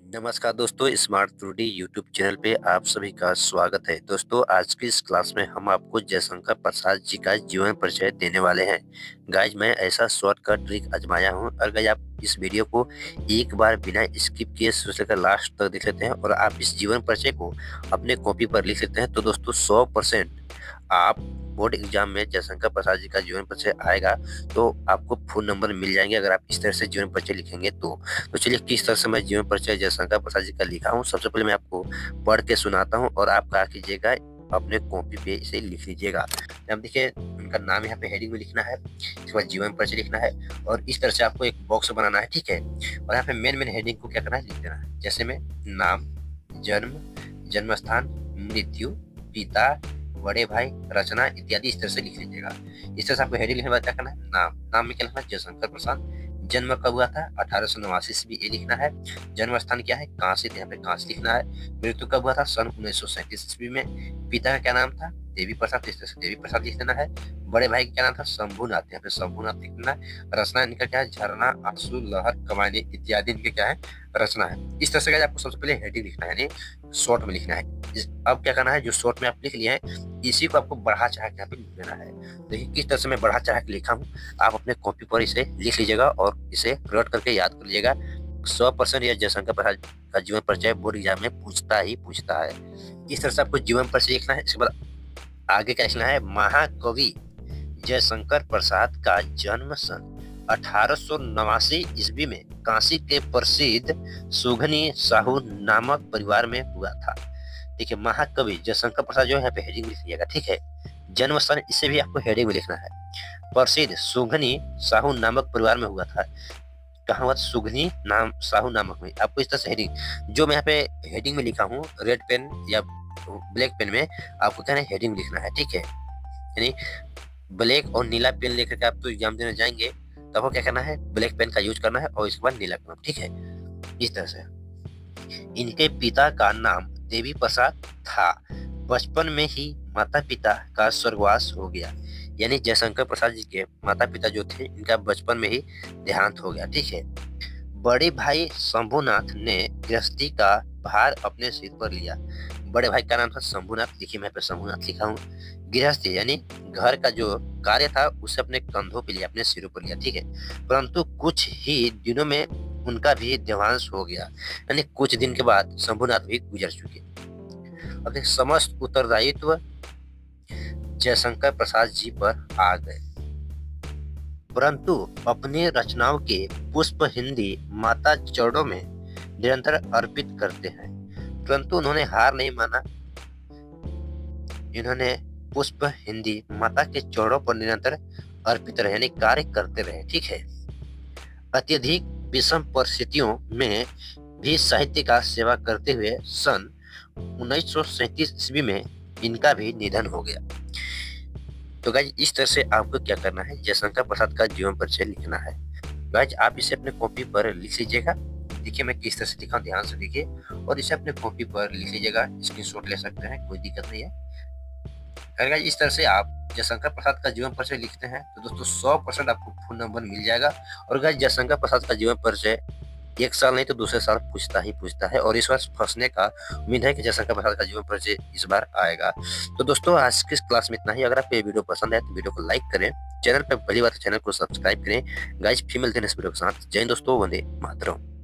नमस्कार दोस्तों, smart Trudy YouTube channel पे आप सभी का स्वागत है। दोस्तों, आज की इस क्लास में हम आपको जयशंकर प्रसाद जी का जीवन परिचय देने वाले हैं। गाइज, मैं ऐसा शॉर्टकट ट्रिक आजमाया हूँ। और गाइज, आप इस वीडियो को एक बार बिना स्किप किए शुरू से लेकर लास्ट तक देख लेते हैं और आप इस जीवन परिचय को अपने कॉपी पर लिख लेते हैं, तो दोस्तों 100% आप बोर्ड एग्जाम में जयशंकर प्रसाद जी का जीवन परिचय आएगा तो आपको फुल नंबर मिल जाएंगे, अगर आप इस तरह से जीवन परिचय लिखेंगे तो चलिए किस तरह से मैं जीवन परिचय जयशंकर प्रसाद जी का लिखा हूँ। सबसे पहले मैं आपको पढ़ के सुनाता हूँ और आप क्या कीजिएगा, अपने कॉपी पे इसे लिख लीजिएगा। अब देखिए, उनका नाम यहाँ पे हेडिंग में लिखना है, इसके बाद जीवन परिचय लिखना है और इस तरह से आपको एक बॉक्स बनाना है, ठीक है। और यहाँ पे मेन हेडिंग को क्या करना है, लिख देना है। जैसे में नाम, जन्म, जन्म स्थान, मृत्यु, पिता, बड़े भाई, रचना इत्यादि इस तरह से लिख लीजिएगा। इस तरह से आपको हेडिंग लिखने के बाद क्या करना है, नाम में क्या लिखना है, जयशंकर प्रसाद। जन्म कब हुआ था, 1889 ईस्वी, ये लिखना है। जन्म स्थान क्या है, काशी, यहाँ पे काशी लिखना है। मृत्यु कब हुआ था, सन 1937 ईस्वी में। पिता का क्या नाम था, देवी प्रसाद, इस तरह से देवी प्रसाद लिख देना है। बड़े भाई का क्या नाम था, शंभुनाथ, यहाँ पे शंभुनाथ लिख देना है। रचना इनका क्या है, झरना, आंसू, लहर, कमाने इत्यादि इनके क्या है, रचना है। इस तरह से आपको सबसे पहले हेडिंग लिखना है, यानी शॉर्ट में लिखना है। अब क्या करना है, जो शॉर्ट में आप लिख लिए हैं इसी को आपको बढ़ा चढ़ा के यहाँ पे लिख देना है। देखिए किस तरह से मैं बढ़ा चढ़ा के लिखा हूँ, आप अपने कॉपी पर इसे लिख लीजिएगा और इसे नोट करके याद कर लीजिएगा। 100% यह जयशंकर प्रसाद का जीवन परिचय बोर्ड एग्जाम में पूछता ही पूछता है। इस तरह से आपको जीवन परिचय लिखना है। इसके बाद आगे क्या लिखना है, महाकवि जयशंकर प्रसाद का जन्म सन 1889 ईस्वी में काशी के प्रसिद्ध सुघनी साहू नामक परिवार में हुआ था। देखिए, महाकवि जयशंकर प्रसाद जो है यहाँ पे हेडिंग लिख लीजिएगा, ठीक है। जन्म स्थान, इसे भी आपको हेडिंग में लिखना है। प्रसिद्ध सुघनी साहू नामक परिवार में हुआ था। कहाँ हुआ, सुघनी नाम साहू नामक में। आपको इस तरह से हेडिंग, जो मैं यहाँ पे हेडिंग में लिखा हूँ रेड पेन या ब्लैक पेन में, आपको क्या है, हेडिंग लिखना है, ठीक है। यानी ब्लैक और नीला पेन लेकर के आप तो एग्जाम देने जाएंगे तो आपको क्या करना है, ब्लैक पेन का यूज करना है और इसके बाद नीला करना, ठीक है। इस तरह से इनके पिता का नाम देवी प्रसाद था। बचपन में ही माता पिता का स्वर्गवास हो गया, यानी जयशंकर प्रसाद जी के माता पिता जो थे इनका बचपन में ही देहांत हो गया, ठीक है। बड़े भाई शंभुनाथ ने गृहस्थी का भार अपने सिर पर लिया। बड़े भाई का नाम था शंभुनाथ, देखिए मैं पे शंभुनाथ लिखा हूँ। गृहस्थी यानी घर का जो कार्य था उसे अपने कंधों पे लिया, अपने सिरों पर लिया, ठीक है। परंतु कुछ ही दिनों में उनका भी देहांत हो गया, यानी कुछ दिन के बाद शंभुनाथ भी गुजर चुके। अब समस्त उत्तरदायित्व जयशंकर प्रसाद जी पर आ गए, परंतु अपनी रचनाओं के पुष्प हिंदी माता चरणों में निरंतर अर्पित करते हैं। परंतु उन्होंने हार नहीं माना, इन्होंने पुष्प हिंदी माता के चरणों पर निरंतर अर्पित रहे, यानी कार्य करते रहे, ठीक है। अत्यधिक विषम परिस्थितियों में भी साहित्य का सेवा करते हुए सन 1937 ईस्वी में इनका भी निधन हो गया। तो गाइज, इस तरह से आपको क्या करना है, जयशंकर प्रसाद का जीवन परिचय लिखना है। गाइज, आप इसे अपने कॉपी पर लिख लीजिएगा। देखिए मैं किस तरह से लिखा, ध्यान से देखिए और इसे अपने कॉपी पर लिख लीजिएगा। स्क्रीनशॉट ले सकते हैं, कोई दिक्कत नहीं है। अगर गाइज इस तरह से आप जयशंकर प्रसाद का जीवन परिचय लिखते हैं तो दोस्तों 100% आपको फुल नंबर मिल जाएगा। और गाइज, जयशंकर प्रसाद का जीवन परिचय एक साल नहीं तो दूसरे साल पूछता ही पूछता है और इस बार फंसने का उम्मीद है कि जयशंकर प्रसाद का जीवन परिचय इस बार आएगा। तो दोस्तों, आज की क्लास में इतना ही। अगर आपको ये वीडियो पसंद है तो वीडियो को लाइक करें, चैनल पर पहली बार चैनल को सब्सक्राइब करें। गाइज, फीमेल थे इस वीडियो के साथ। जय हिंद दोस्तों, वंदे मातरम।